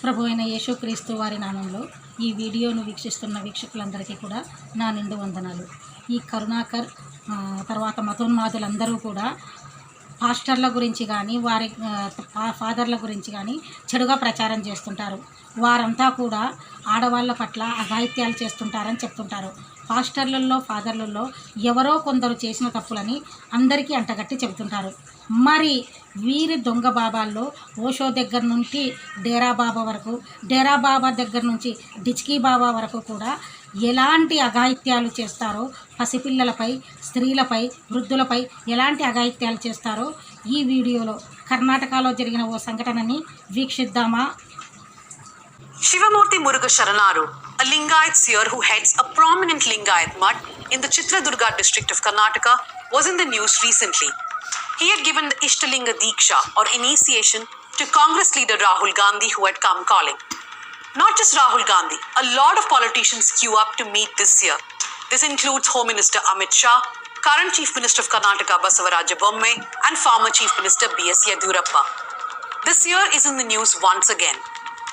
ప్రభు అయిన యేసుక్రీస్తు వారి నామంలో ఈ వీడియోను వీక్షిస్తున్న వీక్షకులందరికీ కూడా నా నిండు వందనాలు. ఈ కరుణాకర్ తర్వాత మతోన్మాదులందరూ కూడా పాస్టర్ల గురించి కానీ వారి ఫాదర్ల గురించి కానీ చెడుగా ప్రచారం చేస్తుంటారు. వారంతా కూడా ఆడవాళ్ళ పట్ల అఘాయిత్యాలు చేస్తుంటారని చెప్తుంటారు. పాస్టర్లలో ఫాదర్లలో ఎవరో కొందరు చేసిన తప్పులని అందరికీ అంటగట్టి చెబుతుంటారు. మరి వీరి దొంగ బాబాల్లో ఓషో దగ్గర నుంచి డేరా బాబా వరకు, డేరా బాబా దగ్గర నుంచి డిచ్కీ బాబా వరకు కూడా ఎలాంటి అఘాయిత్యాలు చేస్తారో, పసిపిల్లలపై, స్త్రీలపై, వృద్ధులపై ఎలాంటి అఘాయిత్యాలు చేస్తారో ఈ వీడియోలో కర్ణాటకలో జరిగిన ఓ సంఘటనని వీక్షిద్దామా? Shivamurthy Muruga Sharanaru, a Lingayat seer who heads a prominent Lingayat mutt in the Chitradurga district of Karnataka, was in the news recently. He had given the Ishtalinga Diksha or initiation to Congress leader Rahul Gandhi, who had come calling. Not just Rahul Gandhi, a lot of politicians queue up to meet this year. This includes Home Minister Amit Shah, current Chief Minister of Karnataka Basavaraja Bommai, and former Chief Minister B.S. Yediyurappa. This year is in the news once again.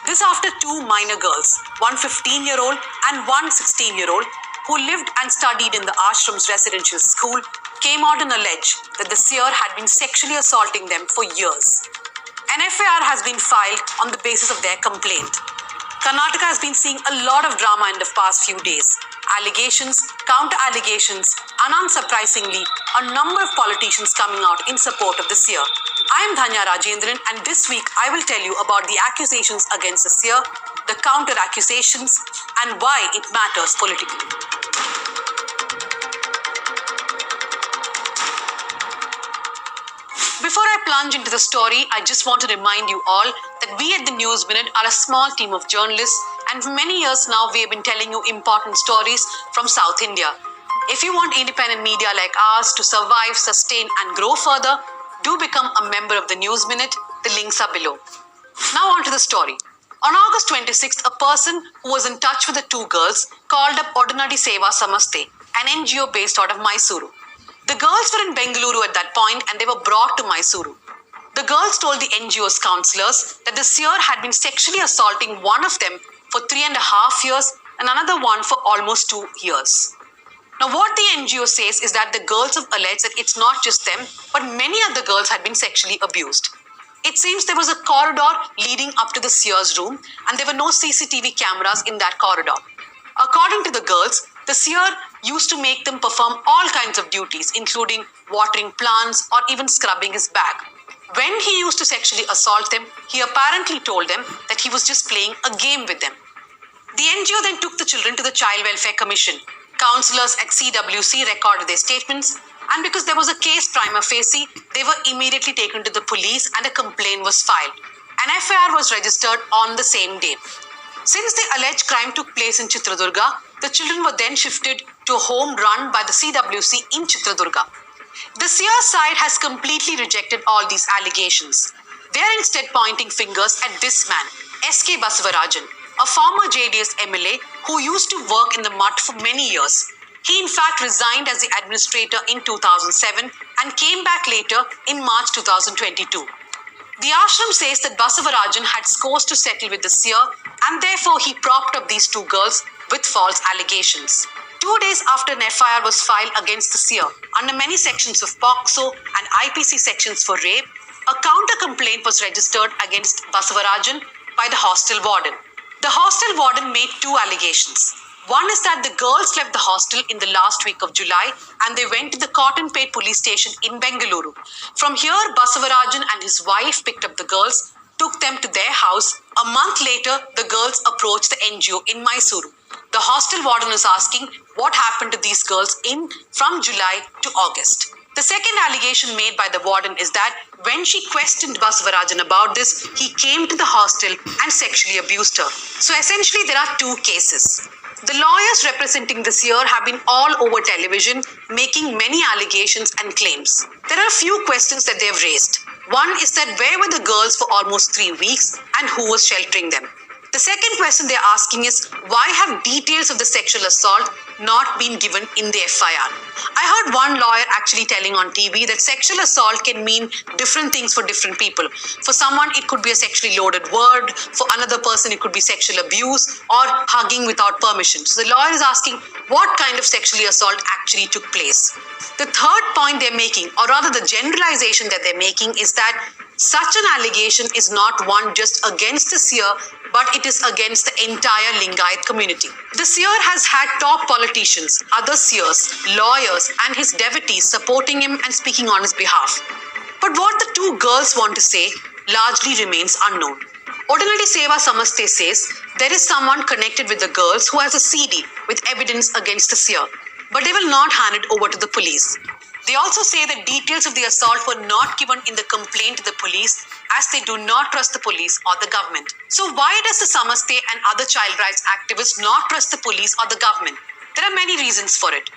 This after two minor girls, one 15-year-old and one 16-year-old, who lived and studied in the Ashram's residential school, came out and alleged that the seer had been sexually assaulting them for years. An FIR has been filed on the basis of their complaint. Karnataka has been seeing a lot of drama in the past few days. Allegations, counter-allegations, and unsurprisingly, a number of politicians coming out in support of the seer. I am Dhanya Rajendran, and this week I will tell you about the accusations against the seer, the counter-accusations, and why it matters politically. Before I plunge into the story, I just want to remind you all that we at the News Minute are a small team of journalists, and for many years now we have been telling you important stories from South India. If you want independent media like ours to survive, sustain, and grow further, do become a member of the News Minute. The links are below. Now on to the story. On August 26th, a person who was in touch with the two girls called up Ordinary Seva Samaste, an NGO based out of Mysuru. The girls were in Bengaluru at that point and they were brought to Mysuru. The girls told the NGO's counselors that the seer had been sexually assaulting one of them for 3.5 years and another one for almost 2 years. Now, what the NGO says is that the girls have alleged that it's not just them, but many other girls had been sexually abused. It seems there was a corridor leading up to the seer's room, and there were no CCTV cameras in that corridor. According to the girls, the seer used to make them perform all kinds of duties, including watering plants or even scrubbing his bag. When he used to sexually assault them, he apparently told them that he was just playing a game with them. The NGO then took the children to the Child Welfare Commission. Counselors at CWC recorded their statements, and because there was a case prima facie, they were immediately taken to the police and a complaint was filed. An FIR was registered on the same day. Since the alleged crime took place in Chitradurga, the children were then shifted to a home run by the CWC in Chitradurga. The seer side has completely rejected all these allegations. They are instead pointing fingers at this man, S.K. Basavarajan, a former JDS MLA who used to work in the mutt for many years. He in fact resigned as the administrator in 2007 and came back later in March 2022. The ashram says that Basavarajan had scores to settle with the seer and therefore he propped up these two girls with false allegations. 2 days after an FIR was filed against the seer under many sections of POCSO and IPC sections for rape, a counter complaint was registered against Basavarajan by the hostel warden. The hostel warden made 2 allegations. One is that the girls left the hostel in the last week of July and they went to the Cottonpet police station in Bengaluru. From here, Basavarajan and his wife picked up the girls, took them to their house. A month later, the girls approached the NGO in Mysuru. The hostel warden is asking what happened to these girls from July to August. The second allegation made by the warden is that when she questioned Basavarajan about this, he came to the hostel and sexually abused her. So essentially, there are 2 cases. The lawyers representing the seer have been all over television, making many allegations and claims. There are a few questions that they have raised. One is that where were the girls for almost 3 weeks and who was sheltering them? The second question they're asking is, why have details of the sexual assault not been given in the FIR. I heard one lawyer actually telling on TV that sexual assault can mean different things for different people. For someone, it could be a sexually loaded word. For another person, it could be sexual abuse or hugging without permission. So the lawyer is asking what kind of sexual assault actually took place. The third point they're making, or rather the generalization that they're making, is that such an allegation is not one just against the seer, but it is against the entire Lingayat community. The seer has had top politicians, other seers, lawyers, and his devotees supporting him and speaking on his behalf. But what the two girls want to say largely remains unknown. Ordinary Seva Samaste says there is someone connected with the girls who has a CD with evidence against the seer, but they will not hand it over to the police. They also say that details of the assault were not given in the complaint to the police, as they do not trust the police or the government. So why does the Samaste and other child rights activists not trust the police or the government? There are many reasons for it.